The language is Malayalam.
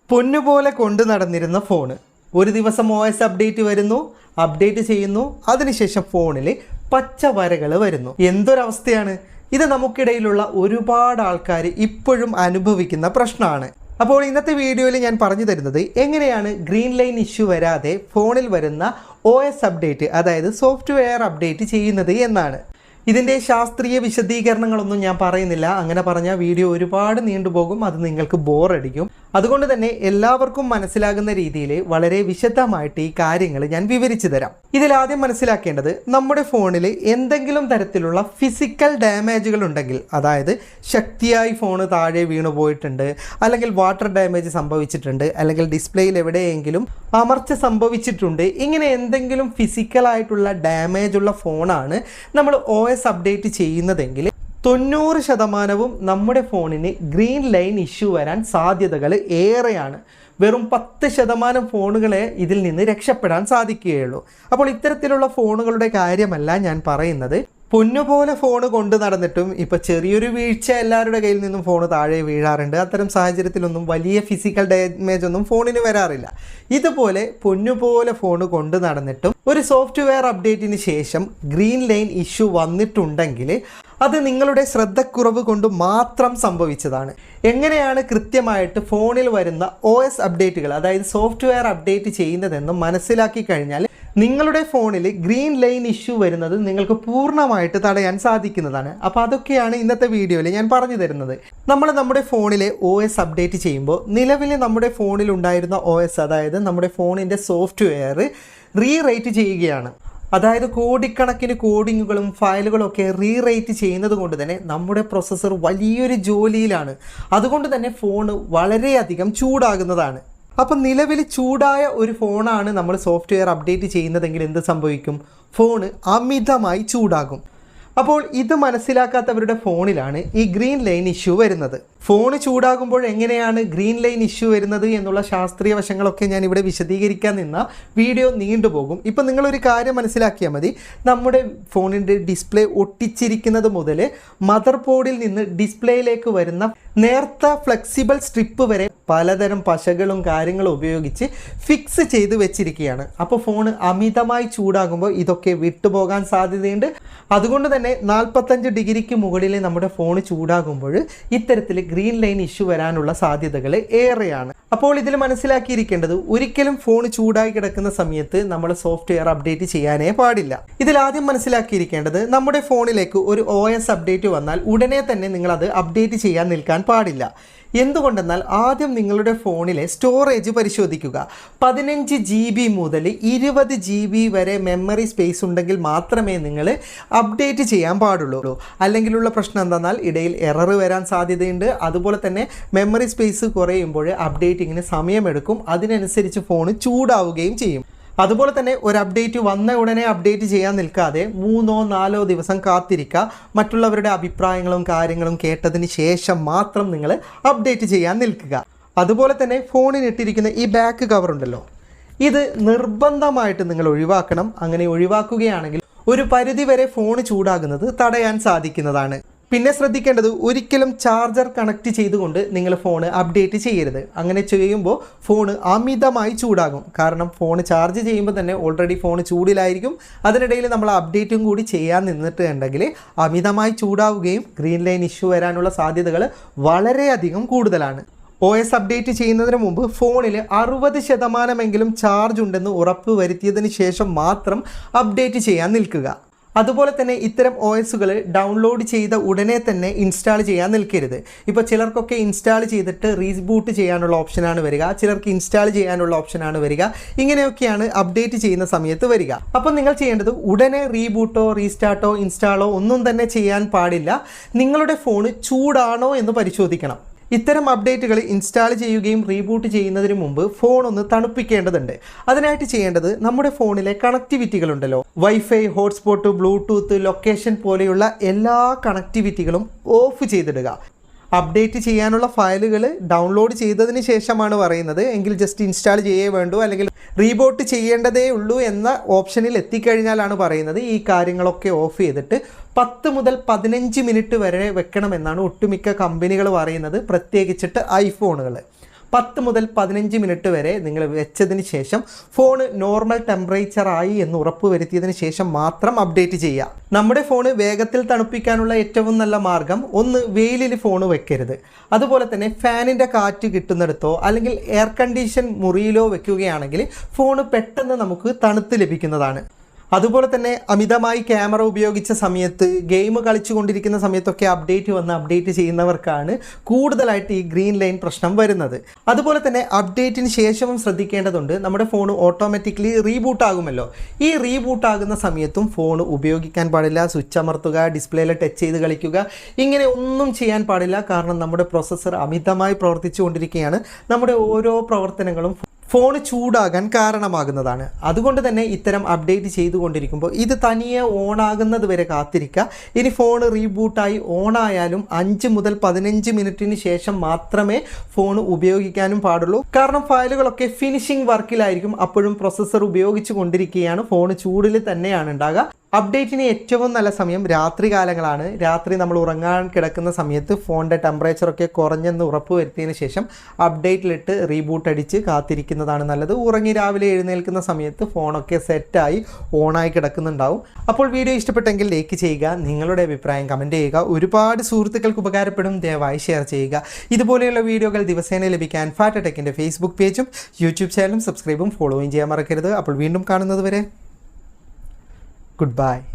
പൊന്നുപോലെ കൊണ്ടു നടന്നിരുന്ന ഫോണ് ഒരു ദിവസം OS അപ്ഡേറ്റ് വരുന്നു, അപ്ഡേറ്റ് ചെയ്യുന്നു, അതിനുശേഷം ഫോണിൽ പച്ച വരകൾ വരുന്നു. എന്തൊരവസ്ഥയാണ് ഇത്! നമുക്കിടയിലുള്ള ഒരുപാട് ആൾക്കാർ ഇപ്പോഴും അനുഭവിക്കുന്ന പ്രശ്നമാണ്. അപ്പോൾ ഇന്നത്തെ വീഡിയോയിൽ ഞാൻ പറഞ്ഞു തരുന്നത് എങ്ങനെയാണ് ഗ്രീൻ ലൈൻ ഇഷ്യൂ വരാതെ ഫോണിൽ വരുന്ന OS അപ്ഡേറ്റ്, അതായത് സോഫ്റ്റ്വെയർ അപ്ഡേറ്റ് ചെയ്യുന്നത് എന്നാണ്. ഇതിൻ്റെ ശാസ്ത്രീയ വിശദീകരണങ്ങളൊന്നും ഞാൻ പറയുന്നില്ല. അങ്ങനെ പറഞ്ഞാൽ വീഡിയോ ഒരുപാട് നീണ്ടുപോകും, അത് നിങ്ങൾക്ക് ബോറടിക്കും. അതുകൊണ്ട് തന്നെ എല്ലാവർക്കും മനസ്സിലാകുന്ന രീതിയിൽ വളരെ വിശദമായിട്ട് ഈ കാര്യങ്ങൾ ഞാൻ വിവരിച്ചു തരാം. ഇതിലാദ്യം മനസ്സിലാക്കേണ്ടത്, നമ്മുടെ ഫോണിൽ എന്തെങ്കിലും തരത്തിലുള്ള ഫിസിക്കൽ ഡാമേജുകൾ ഉണ്ടെങ്കിൽ, അതായത് ശക്തിയായി ഫോണ് താഴെ വീണു പോയിട്ടുണ്ട്, അല്ലെങ്കിൽ വാട്ടർ ഡാമേജ് സംഭവിച്ചിട്ടുണ്ട്, അല്ലെങ്കിൽ ഡിസ്പ്ലേയിൽ എവിടെയെങ്കിലും അമർച്ച സംഭവിച്ചിട്ടുണ്ട്, ഇങ്ങനെ എന്തെങ്കിലും ഫിസിക്കലായിട്ടുള്ള ഡാമേജ് ഉള്ള ഫോണാണ് നമ്മൾ OS അപ്ഡേറ്റ് ചെയ്യുന്നതെങ്കിൽ 90% നമ്മുടെ ഫോണിന് ഗ്രീൻ ലൈൻ ഇഷ്യൂ വരാൻ സാധ്യതകൾ ഏറെയാണ്. വെറും 10% ഫോണുകളെ ഇതിൽ നിന്ന് രക്ഷപ്പെടാൻ സാധിക്കുകയുള്ളൂ. അപ്പോൾ ഇത്തരത്തിലുള്ള ഫോണുകളുടെ കാര്യമല്ല ഞാൻ പറയുന്നത്. പൊന്നുപോലെ ഫോണ് കൊണ്ടു നടന്നിട്ടും ഇപ്പോൾ ചെറിയൊരു വീഴ്ച എല്ലാവരുടെ കയ്യിൽ നിന്നും ഫോണ് താഴെ വീഴാറുണ്ട്. അത്തരം സാഹചര്യത്തിലൊന്നും വലിയ ഫിസിക്കൽ ഡാമേജ് ഒന്നും ഫോണിന് വരാറില്ല. ഇതുപോലെ പൊന്നുപോലെ ഫോണ് കൊണ്ടു നടന്നിട്ടും ഒരു സോഫ്റ്റ്വെയർ അപ്ഡേറ്റിന് ശേഷം ഗ്രീൻ ലൈൻ ഇഷ്യൂ വന്നിട്ടുണ്ടെങ്കിൽ അത് നിങ്ങളുടെ ശ്രദ്ധക്കുറവ് കൊണ്ട് മാത്രം സംഭവിച്ചതാണ്. എങ്ങനെയാണ് കൃത്യമായിട്ട് ഫോണിൽ വരുന്ന OS അപ്ഡേറ്റുകൾ, അതായത് സോഫ്റ്റ്വെയർ അപ്ഡേറ്റ് ചെയ്യുന്നതെന്ന് മനസ്സിലാക്കി കഴിഞ്ഞാൽ നിങ്ങളുടെ ഫോണിൽ ഗ്രീൻ ലൈൻ ഇഷ്യൂ വരുന്നത് നിങ്ങൾക്ക് പൂർണ്ണമായിട്ട് തടയാൻ സാധിക്കുന്നതാണ്. അപ്പോൾ അതൊക്കെയാണ് ഇന്നത്തെ വീഡിയോയിൽ ഞാൻ പറഞ്ഞു തരുന്നത്. നമ്മൾ നമ്മുടെ ഫോണിലെ OS അപ്ഡേറ്റ് ചെയ്യുമ്പോൾ നിലവിൽ നമ്മുടെ ഫോണിൽ ഉണ്ടായിരുന്ന OS, അതായത് നമ്മുടെ ഫോണിൻ്റെ സോഫ്റ്റ്വെയർ റീറൈറ്റ് ചെയ്യുകയാണ്. അതായത് കോടിക്കണക്കിന് കോഡിങ്ങുകളും ഫയലുകളും ഒക്കെ റീറൈറ്റ് ചെയ്യുന്നത് കൊണ്ട് തന്നെ നമ്മുടെ പ്രോസസ്സർ വലിയൊരു ജോലിയിലാണ്. അതുകൊണ്ട് തന്നെ ഫോൺ വളരെയധികം ചൂടാകുന്നതാണ്. അപ്പം നിലവിൽ ചൂടായ ഒരു ഫോണാണ് നമ്മൾ സോഫ്റ്റ്വെയർ അപ്ഡേറ്റ് ചെയ്യുന്നതെങ്കിൽ എന്ത് സംഭവിക്കും? ഫോണ് അമിതമായി ചൂടാകും. അപ്പോൾ ഇത് മനസ്സിലാക്കാത്തവരുടെ ഫോണിലാണ് ഈ ഗ്രീൻ ലൈൻ ഇഷ്യൂ വരുന്നത്. ഫോണ് ചൂടാകുമ്പോൾ എങ്ങനെയാണ് ഗ്രീൻ ലൈൻ ഇഷ്യൂ വരുന്നത് എന്നുള്ള ശാസ്ത്രീയ വശങ്ങളൊക്കെ ഞാൻ ഇവിടെ വിശദീകരിക്കാൻ നിന്ന വീഡിയോ നീണ്ടുപോകും. ഇപ്പം നിങ്ങളൊരു കാര്യം മനസ്സിലാക്കിയാൽ മതി. നമ്മുടെ ഫോണിൻ്റെ ഡിസ്പ്ലേ ഒട്ടിച്ചിരിക്കുന്നത് മുതൽ മദർ ബോർഡിൽ നിന്ന് ഡിസ്പ്ലേയിലേക്ക് വരുന്ന നേർത്ത ഫ്ലെക്സിബിൾ സ്ട്രിപ്പ് വരെ പലതരം പശകളും കാര്യങ്ങളും ഉപയോഗിച്ച് ഫിക്സ് ചെയ്ത് വെച്ചിരിക്കുകയാണ്. അപ്പോൾ ഫോൺ അമിതമായി ചൂടാകുമ്പോൾ ഇതൊക്കെ വിട്ടുപോകാൻ സാധ്യതയുണ്ട്. അതുകൊണ്ട് തന്നെ 45 ഡിഗ്രിക്ക് മുകളിൽ നമ്മുടെ ഫോൺ ചൂടാകുമ്പോൾ ഇത്തരത്തിൽ ഗ്രീൻ ലൈൻ ഇഷ്യൂ വരാനുള്ള സാധ്യതകൾ ഏറെയാണ്. അപ്പോൾ ഇതിൽ മനസ്സിലാക്കിയിരിക്കേണ്ടത്, ഒരിക്കലും ഫോൺ ചൂടായി കിടക്കുന്ന സമയത്ത് നമ്മൾ സോഫ്റ്റ്വെയർ അപ്ഡേറ്റ് ചെയ്യാനേ പാടില്ല. ഇതിലാദ്യം മനസ്സിലാക്കിയിരിക്കേണ്ടത്, നമ്മുടെ ഫോണിലേക്ക് ഒരു OS അപ്ഡേറ്റ് വന്നാൽ ഉടനെ തന്നെ നിങ്ങളത് അപ്ഡേറ്റ് ചെയ്യാൻ നിൽക്കാൻ പാടില്ല. എന്തുകൊണ്ടെന്നാൽ ആദ്യം നിങ്ങളുടെ ഫോണിലെ സ്റ്റോറേജ് പരിശോധിക്കുക. 15 GB മുതൽ 20 GB വരെ മെമ്മറി സ്പേസ് ഉണ്ടെങ്കിൽ മാത്രമേ നിങ്ങൾ അപ്ഡേറ്റ് ചെയ്യാൻ പാടുള്ളൂ. അല്ലെങ്കിലുള്ള പ്രശ്നം എന്താണെന്നാൽ ഇടയിൽ എറർ വരാൻ സാധ്യതയുണ്ട്. അതുപോലെ തന്നെ മെമ്മറി സ്പേസ് കുറയുമ്പോൾ അപ്ഡേറ്റിങ്ങിന് സമയമെടുക്കും. അതിനനുസരിച്ച് ഫോൺ ചൂടാവുകയും ചെയ്യും. അതുപോലെ തന്നെ ഒരു അപ്ഡേറ്റ് വന്ന ഉടനെ അപ്ഡേറ്റ് ചെയ്യാൻ നിൽക്കാതെ 3-4 ദിവസം കാത്തിരിക്കുക. മറ്റുള്ളവരുടെ അഭിപ്രായങ്ങളും കാര്യങ്ങളും കേട്ടതിന് ശേഷം മാത്രം നിങ്ങൾ അപ്ഡേറ്റ് ചെയ്യാൻ നിൽക്കുക. അതുപോലെ തന്നെ ഫോണിനിട്ടിരിക്കുന്ന ഈ ബാക്ക് കവർ ഉണ്ടല്ലോ, ഇത് നിർബന്ധമായിട്ട് നിങ്ങൾ ഒഴിവാക്കണം. അങ്ങനെ ഒഴിവാക്കുകയാണെങ്കിൽ ഒരു പരിധിവരെ ഫോൺ ചൂടാകുന്നത് തടയാൻ സാധിക്കുന്നതാണ്. പിന്നെ ശ്രദ്ധിക്കേണ്ടത്, ഒരിക്കലും ചാർജർ കണക്ട് ചെയ്തുകൊണ്ട് നിങ്ങൾ ഫോൺ അപ്ഡേറ്റ് ചെയ്യരുത്. അങ്ങനെ ചെയ്യുമ്പോൾ ഫോൺ അമിതമായി ചൂടാകും. കാരണം ഫോൺ ചാർജ് ചെയ്യുമ്പോൾ തന്നെ ഓൾറെഡി ഫോൺ ചൂടിലായിരിക്കും. അതിനിടയിൽ നമ്മൾ അപ്ഡേറ്റും കൂടി ചെയ്യാൻ നിന്നിട്ടുണ്ടെങ്കിൽ അമിതമായി ചൂടാവുകയും ഗ്രീൻ ലൈൻ ഇഷ്യൂ വരാനുള്ള സാധ്യതകൾ വളരെയധികം കൂടുതലാണ്. OS അപ്ഡേറ്റ് ചെയ്യുന്നതിന് മുമ്പ് ഫോണിൽ 60% ചാർജ് ഉണ്ടെന്ന് ഉറപ്പ് വരുത്തിയതിന് ശേഷം മാത്രം അപ്ഡേറ്റ് ചെയ്യാൻ നിൽക്കുക. അതുപോലെ തന്നെ ഇത്തരം OSകൾ ഡൗൺലോഡ് ചെയ്ത ഉടനെ തന്നെ ഇൻസ്റ്റാൾ ചെയ്യാൻ നിൽക്കരുത്. ഇപ്പോൾ ചിലർക്കൊക്കെ ഇൻസ്റ്റാൾ ചെയ്തിട്ട് റീബൂട്ട് ചെയ്യാനുള്ള ഓപ്ഷനാണ് വരിക, ചിലർക്ക് ഇൻസ്റ്റാൾ ചെയ്യാനുള്ള ഓപ്ഷനാണ് വരിക. ഇങ്ങനെയൊക്കെയാണ് അപ്ഡേറ്റ് ചെയ്യുന്ന സമയത്ത് വരിക. അപ്പോൾ നിങ്ങൾ ചെയ്യേണ്ടത്, ഉടനെ റീബൂട്ടോ റീസ്റ്റാർട്ടോ ഇൻസ്റ്റാളോ ഒന്നും തന്നെ ചെയ്യാൻ പാടില്ല. നിങ്ങളുടെ ഫോൺ ചൂടാണോ എന്ന് പരിശോധിക്കണം. ഇത്തരം അപ്ഡേറ്റുകൾ ഇൻസ്റ്റാൾ ചെയ്യുകയും റീബൂട്ട് ചെയ്യുന്നതിന് മുമ്പ് ഫോൺ ഒന്ന് തണുപ്പിക്കേണ്ടതുണ്ട്. അതിനായിട്ട് ചെയ്യേണ്ടത്, നമ്മുടെ ഫോണിലെ കണക്ടിവിറ്റികളുണ്ടല്ലോ, വൈഫൈ, ഹോട്ട്സ്പോട്ട്, ബ്ലൂടൂത്ത്, ലൊക്കേഷൻ പോലെയുള്ള എല്ലാ കണക്ടിവിറ്റികളും ഓഫ് ചെയ്തിടുക. അപ്ഡേറ്റ് ചെയ്യാനുള്ള ഫയലുകൾ ഡൗൺലോഡ് ചെയ്തതിന് ശേഷമാണ് പറയുന്നത് എങ്കിൽ ജസ്റ്റ് ഇൻസ്റ്റാൾ ചെയ്യേ വേണ്ടൂ, അല്ലെങ്കിൽ റീബൂട്ട് ചെയ്യേണ്ടതേ ഉള്ളൂ എന്ന ഓപ്ഷനിൽ എത്തിക്കഴിഞ്ഞാലാണ് പറയുന്നത് ഈ കാര്യങ്ങളൊക്കെ ഓഫ് ചെയ്തിട്ട് 10 മുതൽ 15 മിനിറ്റ് വരെ വെക്കണമെന്നാണ് ഒട്ടുമിക്ക കമ്പനികൾ പറയുന്നത്, പ്രത്യേകിച്ചിട്ട് ഐഫോണുകൾ. 10 മുതൽ 15 മിനിറ്റ് വരെ നിങ്ങൾ വെച്ചതിന് ശേഷം ഫോൺ നോർമൽ ടെമ്പറേച്ചർ ആയി എന്ന് ഉറപ്പ് വരുത്തിയതിന് ശേഷം മാത്രം അപ്ഡേറ്റ് ചെയ്യുക. നമ്മുടെ ഫോൺ വേഗത്തിൽ തണുപ്പിക്കാനുള്ള ഏറ്റവും നല്ല മാർഗം ഒന്ന് വെയിലിൽ ഫോൺ വെക്കരുത്. അതുപോലെ തന്നെ ഫാനിൻ്റെ കാറ്റ് കിട്ടുന്നിടത്തോ അല്ലെങ്കിൽ എയർ കണ്ടീഷൻ മുറിയിലോ വെക്കുകയാണെങ്കിൽ ഫോൺ പെട്ടെന്ന് നമുക്ക് തണുത്ത് ലഭിക്കുന്നതാണ്. അതുപോലെ തന്നെ അമിതമായി ക്യാമറ ഉപയോഗിച്ച സമയത്ത് ഗെയിം കളിച്ചുകൊണ്ടിരിക്കുന്ന സമയത്തൊക്കെ അപ്ഡേറ്റ് ചെയ്യുന്നവർക്കാണ് കൂടുതലായിട്ട് ഈ ഗ്രീൻ ലൈൻ പ്രശ്നം വരുന്നത്. അതുപോലെ തന്നെ അപ്ഡേറ്റിന് ശേഷവും ശ്രദ്ധിക്കേണ്ടതുണ്ട്, നമ്മുടെ ഫോൺ ഓട്ടോമാറ്റിക്കലി റീബൂട്ട് ആകുമല്ലോ. ഈ റീബൂട്ട് ആകുന്ന സമയത്തും ഫോൺ ഉപയോഗിക്കാൻ പാടില്ല. സ്വിച്ച് അമർത്തുക, ഡിസ്പ്ലേയിൽ ടച്ച് ചെയ്ത് കളിക്കുക, ഇങ്ങനെ ഒന്നും ചെയ്യാൻ പാടില്ല. കാരണം നമ്മുടെ പ്രോസസ്സർ അമിതമായി പ്രവർത്തിച്ചു കൊണ്ടിരിക്കുകയാണ്. നമ്മുടെ ഓരോ പ്രവർത്തനങ്ങളും ഫോൺ ചൂടാകാൻ കാരണമാകുന്നതാണ്. അതുകൊണ്ട് തന്നെ ഇത്തരം അപ്ഡേറ്റ് ചെയ്തുകൊണ്ടിരിക്കുമ്പോൾ ഇത് തനിയെ ഓണാകുന്നത് വരെ കാത്തിരിക്കുക. ഇനി ഫോൺ റീബൂട്ടായി ഓണായാലും 5 മുതൽ 15 മിനിറ്റിന് ശേഷം മാത്രമേ ഫോൺ ഉപയോഗിക്കാനും പാടുള്ളൂ. കാരണം ഫയലുകളൊക്കെ ഫിനിഷിംഗ് വർക്കിലായിരിക്കും. അപ്പോഴും പ്രോസസ്സർ ഉപയോഗിച്ച് കൊണ്ടിരിക്കുകയാണ്, ഫോൺ ചൂടിൽ തന്നെയാണ് ഉണ്ടാകുക. അപ്ഡേറ്റിന് ഏറ്റവും നല്ല സമയം രാത്രി കാലങ്ങളാണ്. രാത്രി നമ്മൾ ഉറങ്ങാൻ കിടക്കുന്ന സമയത്ത് ഫോണിൻ്റെ ടെമ്പറേച്ചറൊക്കെ കുറഞ്ഞെന്ന് ഉറപ്പ് വരുത്തിയതിന് ശേഷം അപ്ഡേറ്റിലിട്ട് റീബൂട്ട് അടിച്ച് കാത്തിരിക്കുന്നതാണ് നല്ലത്. ഉറങ്ങി രാവിലെ എഴുന്നേൽക്കുന്ന സമയത്ത് ഫോണൊക്കെ സെറ്റായി ഓണായി കിടക്കുന്നുണ്ടാവും. അപ്പോൾ വീഡിയോ ഇഷ്ടപ്പെട്ടെങ്കിൽ ലൈക്ക് ചെയ്യുക, നിങ്ങളുടെ അഭിപ്രായം കമൻറ്റ് ചെയ്യുക. ഒരുപാട് സുഹൃത്തുക്കൾക്ക് ഉപകാരപ്പെടും, ദയവായി ഷെയർ ചെയ്യുക. ഇതുപോലെയുള്ള വീഡിയോകൾ ദിവസേന ലഭിക്കാൻ ഫാറ്റ ടെക്കിൻ്റെ ഫേസ്ബുക്ക് പേജും യൂട്യൂബ് ചാനലും സബ്സ്ക്രൈബും ഫോളോയും ചെയ്യാൻ മറക്കരുത്. അപ്പോൾ വീണ്ടും കാണുന്നത് വരെ goodbye.